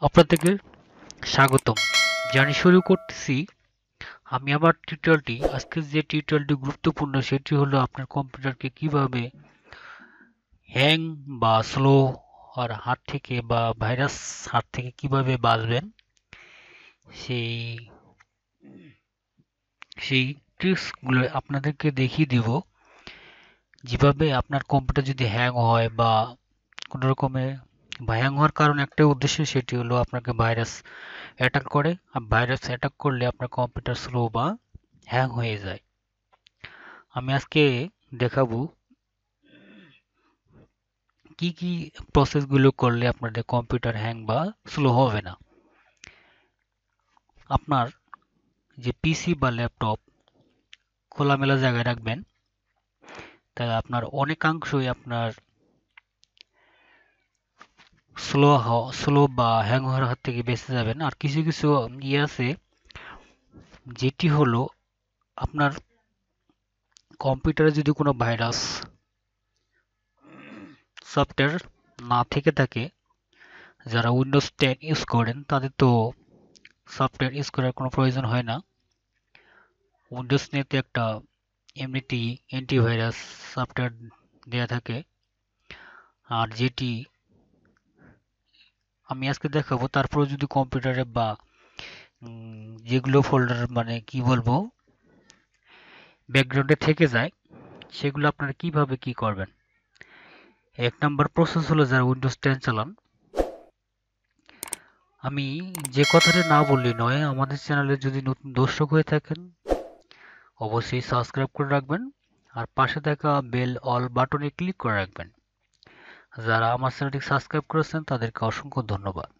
আপনাদেরকে স্বাগতম জানি শুরু করতেছি আমি আমার টিউটোরিয়ালটি আজকের যে টিউটোরিয়ালটি গুরুত্বপূর্ণ সেটি হলো আপনার কম্পিউটারকে কিভাবে হ্যাং বা স্লো আর হাত থেকে বা ভাইরাস হাত থেকে কিভাবে বাঁচবেন সেই সেই ট্রিক্সগুলো আপনাদেরকে দেখিয়ে দিব যেভাবে আপনার কম্পিউটার যদি হ্যাং হয় বা কোনো রকমের হ্যাং হওয়ার কারণ একটাই উদ্দেশ্য সেটি হলো আপনাকে ভাইরাস অ্যাটাক করে আর ভাইরাস অ্যাটাক করলে আপনার কম্পিউটার স্লো বা হ্যাং হয়ে যায় আমি আজকে দেখাবো কি কি প্রসেসগুলো করলে আপনাদের কম্পিউটার হ্যাং বা স্লো হবে না আপনার যে পিসি বা ল্যাপটপ খোলামেলা জায়গায় রাখবেন তাহলে আপনার অনেকাংশই আপনার স্লো বা হ্যাং হওয়ার হাত থেকে বেঁচে যাবেন আর কিছু কিছু ইয়ে আছে যেটি হলো আপনার কম্পিউটারে যদি কোনো ভাইরাস সফটওয়্যার না থেকে থাকে যারা উইন্ডোজ 10 ইউজ করেন তাদের তো সফটওয়্যার ইউজ করার কোনো প্রয়োজন হয় না উইন্ডোজ নিতে একটা এমনিতেই অ্যান্টিভাইরাস সফটওয়্যার দেয়া থাকে আর যেটি আমি আজকে দেখাবো তারপরে যদি কম্পিউটারে বা যেগুলো ফোল্ডার মানে কি বলবো ব্যাকগ্রাউন্ডে থেকে যায় সেগুলো আপনারা কিভাবে কি করবেন এক নাম্বার প্রসেস হলো যারা উইন্ডোজ 10 চালান আমি যে কথাটা না বললি নয় আমাদের চ্যানেলে যদি নতুন দর্শক হয়ে থাকেন অবশ্যই সাবস্ক্রাইব করে রাখবেন আর পাশে থাকা বেল অল বাটনে ক্লিক করে রাখবেন যারা আমার চ্যানেলটি সাবস্ক্রাইব করেছেন তাদেরকে অসংখ্য ধন্যবাদ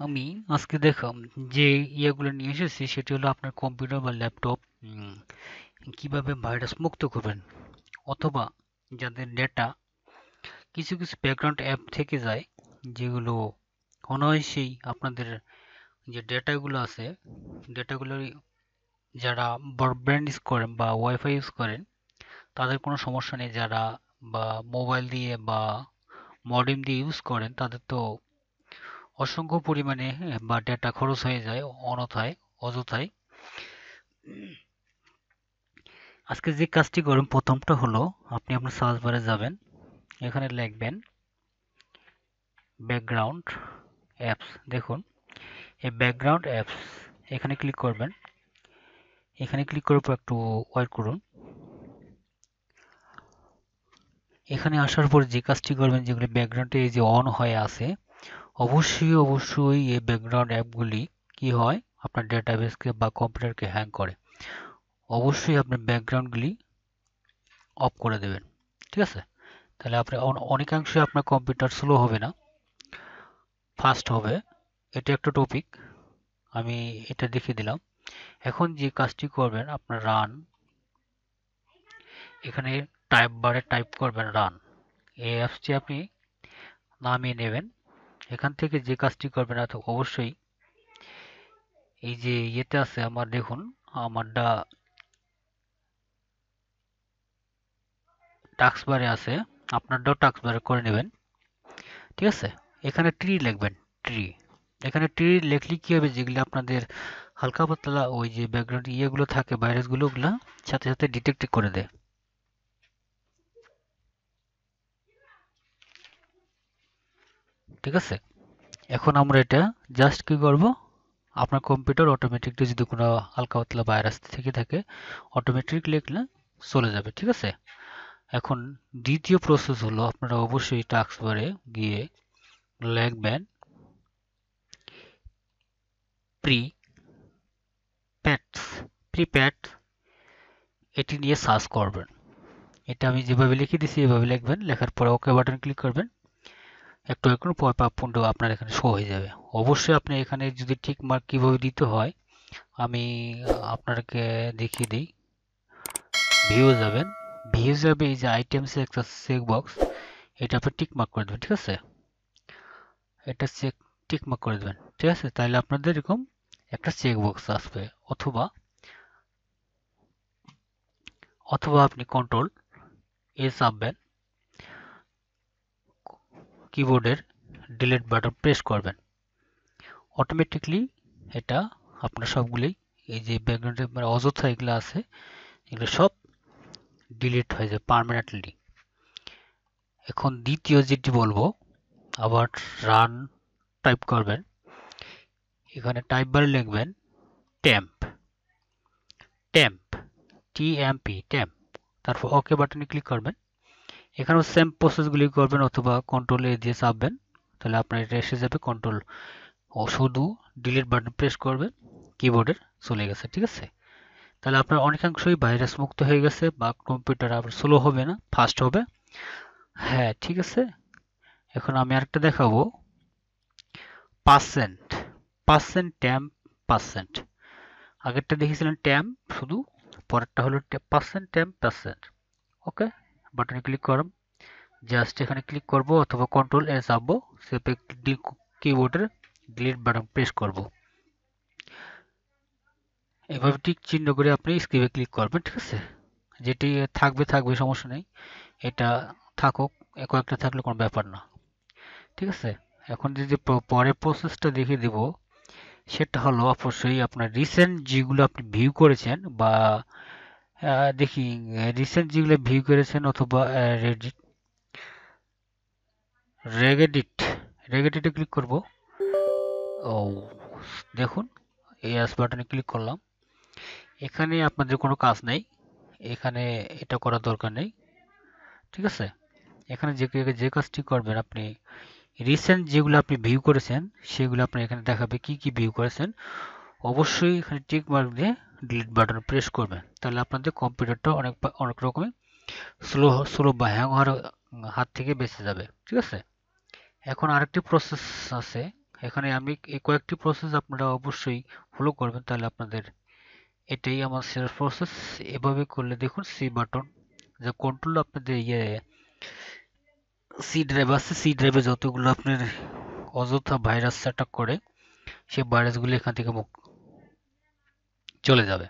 আমি আজকে দেখাম যে ইয়েগুলো নিয়ে এসেছি সেটি হলো আপনার কম্পিউটার বা ল্যাপটপ কিভাবে ভাইরাস মুক্ত করবেন অথবা যাদের ডেটা কিছু কিছু ব্যাকগ্রাউন্ড অ্যাপ থেকে যায় যেগুলো অনায়াসেই আপনাদের যে ডেটাগুলো আছে ডেটাগুলো যারা ব্রডব্যান্ড ইউজ করেন বা ওয়াইফাই ইউজ করেন তাদের কোনো সমস্যা নেই যারা বা মোবাইল দিয়ে বা মডেম দিয়ে ইউজ করেন তাদের তো অসংখ্য পরিমাণে বা ডেটা খরচ হয়ে যায় অনথায় অযথায় আজকে যে কাজটি করবেন প্রথমটা হলো আপনি আপনার সার্চ বারে যাবেন এখানে লিখবেন ব্যাকগ্রাউন্ড অ্যাপস দেখুন এই ব্যাকগ্রাউন্ড অ্যাপস এখানে ক্লিক করবেন এখানে ক্লিক করার পর একটু ওয়েট করুন এখানে আসার পর যে কাজটি করবেন যেগুলি ব্যাকগ্রাউন্ডে এই যে অন হয়ে আছে অবশ্যই এই ব্যাকগ্রাউন্ড অ্যাপগুলি কি হয় আপনার ডেটাবেসকে বা কম্পিউটারকে হ্যাং করে অবশ্যই আপনার ব্যাকগ্রাউন্ডগুলি অফ করে দেবেন ঠিক আছে তাহলে আপনি অনেকাংশে আপনার কম্পিউটার স্লো হবে না ফাস্ট হবে এটা একটা টপিক আমি এটা দেখিয়ে দিলাম এখন যে কাজটি করবেন আপনার রান এখানে টাইপ বারে টাইপ করবেন রান এই অ্যাপসটি আপনি নামিয়ে নেবেন এখান থেকে যে কাজটি করবেন অবশ্যই এই যে ইয়েতে আছে আমার দেখুন আমারটা টাস্ক বারে আছে আপনারটাও টাস্ক বারে করে নেবেন ঠিক আছে এখানে ট্রি লিখবেন ট্রি এখানে ট্রি লিখলে কি হবে যেগুলো আপনাদের হালকা পাতলা ওই যে ব্যাকগ্রাউন্ড ইয়েগুলো থাকে ভাইরাসগুলো ওগুলা সাথে সাথে ডিটেক্ট করে দেয় ঠিক আছে এখন আমরা এটা জাস্ট কি করব আপনার কম্পিউটার অটোমেটিকলি যদি কোনো হালকা পাতলা ভাইরাস থেকে থাকে অটোমেটিক লিখলে চলে যাবে ঠিক আছে এখন দ্বিতীয় প্রসেস হলো আপনারা অবশ্যই টাস্ক বারে গিয়ে লিখবেন প্রি প্যাটস প্রিপ্যাটস এটি নিয়ে সার্চ করবেন এটা আমি যেভাবে লিখে দিছি এভাবে লিখবেন লেখার পরে ওকে বাটন ক্লিক করবেন একটু একটু পপ আপ উইন্ডো আপনার এখানে শো হয়ে যাবে অবশ্যই আপনি এখানে যদি ঠিক মার্ক কিভাবে দিতে হয় আমি আপনাকে দেখিয়ে দিই ভিউ যাবেন ভিউ যাবে এই যে আইটেমস একটা চেক বক্স এটা আপনি টিক মার্ক করে দেবেন ঠিক আছে এটা চেক টিক মার্ক করে দেবেন ঠিক আছে তাহলে আপনাদের এরকম একটা চেক বক্স আসবে অথবা অথবা আপনি কন্ট্রোল এ চাপবেন, কিবোর্ডের ডিলিট বাটন প্রেস করবেন। অটোমেটিকলি এটা আপনার সবগুলোই এই যে ব্যাকগ্রাউন্ডে মানে অযথা এগুলো আছে এগুলো সব ডিলিট হয়ে যাবে পার্মানেন্টলি। এখন দ্বিতীয় যেটি বলবো, আবার রান টাইপ করবেন। এখানে টাইপ বারে লিখবেন টেম্প, টেম্প, টিএমপি, টেম্প। তারপর ওকে বাটনে ক্লিক করবেন। এখানেও সেম প্রসেসগুলি করবেন অথবা কন্ট্রোল এ দিয়ে চাপবেন, তাহলে আপনার এটা এসে যাবে। কন্ট্রোল ও শুধু ডিলিট বাটন প্রেস করবেন, কিবোর্ডের চলে গেছে। ঠিক আছে, তাহলে আপনার অনেকাংশই ভাইরাস মুক্ত হয়ে গেছে বা কম্পিউটার আবার স্লো হবে না, ফাস্ট হবে। হ্যাঁ, ঠিক আছে। এখন আমি আরেকটা দেখাবো, পার্সেন্ট, পার্সেন্ট ট্যাম্প, পার্সেন্ট। আগেরটা দেখেছিলেন ট্যাম্প শুধু, পরেরটা হলো পার্সেন্ট ট্যাম্প পার্সেন্ট। ওকে বাটনে ক্লিক করুন, জাস্ট এখানে ক্লিক করব অথবা কন্ট্রোল এ চাপবো, সেপে কিবোর্ডের ডিলিট বাটন প্রেস করব। এভাবে টিক চিহ্ন করে আপনি স্ক্রিপে ক্লিক করবেন। ঠিক আছে, যেটি থাকবে থাকবে, সমস্যা নেই, এটা থাকুক, কয়েকটা থাকলে কোনো ব্যাপার না। ঠিক আছে, এখন যদি পরের প্রসেসটা দেখিয়ে দিব, সেটা হলো অবশ্যই আপনার রিসেন্ট যেগুলো আপনি ভিউ করেছেন বা দেখি রিসেন্ট যেগুলো ভিউ করেছেন অথবা রেডিট, রেগেডিট, রেগেডিটে ক্লিক করব। ও দেখুন, এই এস বাটনে ক্লিক করলাম। এখানে আপনাদের কোনো কাজ নেই, এখানে এটা করার দরকার নেই। ঠিক আছে, এখানে যে কাজটি করবেন, আপনি রিসেন্ট যেগুলো আপনি ভিউ করেছেন সেগুলো আপনি এখানে দেখাবে কি কি ভিউ করেছেন। অবশ্যই এখানে টিক মার্ক দিয়ে ডিলিট বাটন প্রেস করবেন, তাহলে আপনাদের কম্পিউটারটা অনেক রকমের স্লো স্লো বা হ্যাং হওয়ার হাত থেকে বেঁচে যাবে। ঠিক আছে, এখন আরেকটি প্রসেস আছে, এখানে আমি এই কয়েকটি প্রসেস আপনারা অবশ্যই ফলো করবেন, তাহলে আপনাদের এটাই আমার শেষ প্রসেস। এভাবে করলে দেখুন সি বাটন, যে কন্ট্রোল আপনাদের সি ড্রাইভ আছে, সি ড্রাইভে যতগুলো আপনার অযথা ভাইরাস অ্যাটাক করে সেই ভাইরাসগুলো এখান থেকে চলে যাবে।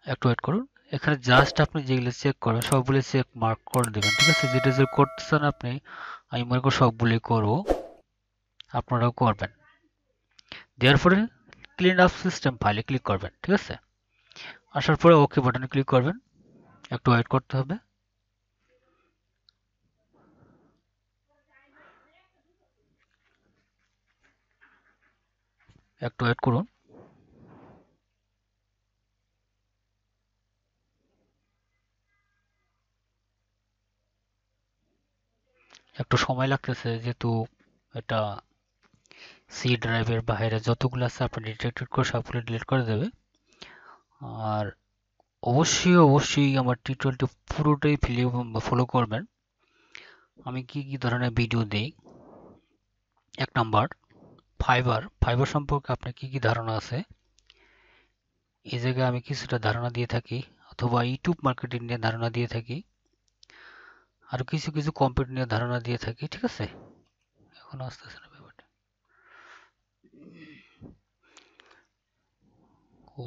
একটু ওয়েট করুন, এখানে জাস্ট আপনি যেগুলো চেক করবেন সবগুলো চেক মার্ক করে দেবেন। ঠিক আছে, যেটা যে করতেছেন আপনি, আমি মনে করি সবগুলোই করবো, আপনারাও করবেন। দেওয়ার পরে ক্লিন আপ সিস্টেম ফাইলে ক্লিক করবেন। ঠিক আছে, আসার পরে ওকে বাটনে ক্লিক করবেন, একটু ওয়েট করতে হবে। একটু ওয়েট করুন। একটু সময় লাগতেছে, যেহেতু এটা সি ড্রাইভের বাইরে যতগুলো আছে আপনি ডিটেক্টেড করে সবগুলো ডিলিট করে দেবে। আর অবশ্যই অবশ্যই আমার টিউটোরিয়ালটি পুরোটাই ফলো করবেন। আমি কি কি ধরনের ভিডিও দেই। এক নাম্বার, ফাইবার, ফাইবার সম্পর্কে আপনার কি কি ধারণা আছে, এই জায়গায় আমি কিছুটা ধারণা দিয়ে থাকি, অথবা ইউটিউব মার্কেটিং নিয়ে ধারণা দিয়ে থাকি, আর কিছু কিছু কম্পিউটার নিয়ে ধারণা দিয়ে থাকি। ঠিক আছে, এখন আসতেছে না ব্যাপারটা। ও,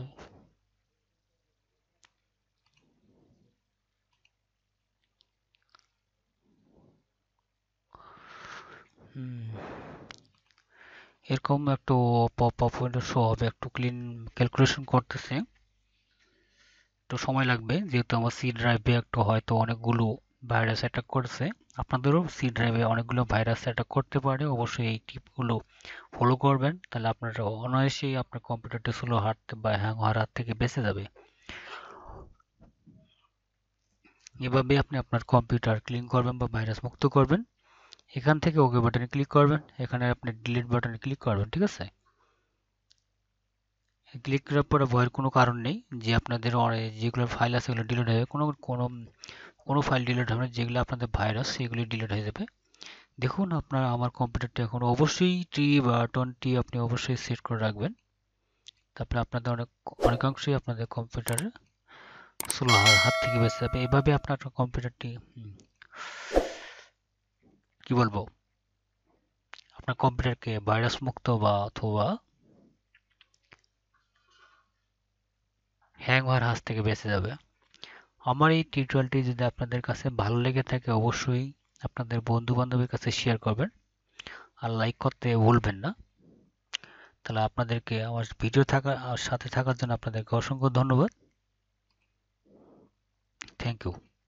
হুম, এরকম একটু পপ আপ উইন্ডো শো হবে, একটু ক্লিন ক্যালকুলেশন করতেছে, একটু সময় লাগবে, যেহেতু আমার সি ড্রাইভে একটু হয়তো অনেকগুলো ভাইরাস অ্যাটাক করেছে। আপনাদেরও সি ড্রাইভে অনেকগুলো ভাইরাস অ্যাটাক করতে পারে, অবশ্যই এই টিপগুলো ফলো করবেন, তাহলে আপনার অনায়াসেই আপনার কম্পিউটারটা স্লো হাত বা হ্যাং হওয়ার হাত থেকে বেঁচে যাবে। এভাবে আপনি আপনার কম্পিউটার ক্লিন করবেন বা ভাইরাস মুক্ত করবেন। এখান থেকে ওকে বাটনে ক্লিক করবেন, এখানে আপনি ডিলিট বাটনে ক্লিক করবেন। ঠিক আছে, ক্লিক করার পরে ভয়ের কোনো কারণ নেই যে আপনাদের যেগুলো ফাইল আছে সেগুলো ডিলিট হয়ে যাবে। কোনো ফাইল ডিলিট হবে না, যেগুলো আপনাদের ভাইরাস সেগুলি ডিলিট হয়ে যাবে। দেখুন আপনার আমার কম্পিউটারটা এখন অবশ্যই টি বাটনটি আপনি অবশ্যই সেট করে রাখবেন, তারপরে আপনাদের অনেকাংশই আপনাদের কম্পিউটারে স্লো হাত থেকে বেঁচে যাবে। এভাবে আপনার কম্পিউটারটি কি বলবো, আপনার কম্পিউটারকে ভাইরাস মুক্ত বা অথবা হ্যাং হওয়ার হাত থেকে বেঁচে যাবে। আমার এই টিউটোরিয়ালটি যদি আপনাদের কাছে ভালো লেগে থাকে অবশ্যই আপনাদের বন্ধু বান্ধবের কাছে শেয়ার করবেন আর লাইক করতে ভুলবেন না। তাহলে আপনাদেরকে আমার ভিডিও সাথে থাকার জন্য আপনাদেরকে অসংখ্য ধন্যবাদ। Thank you.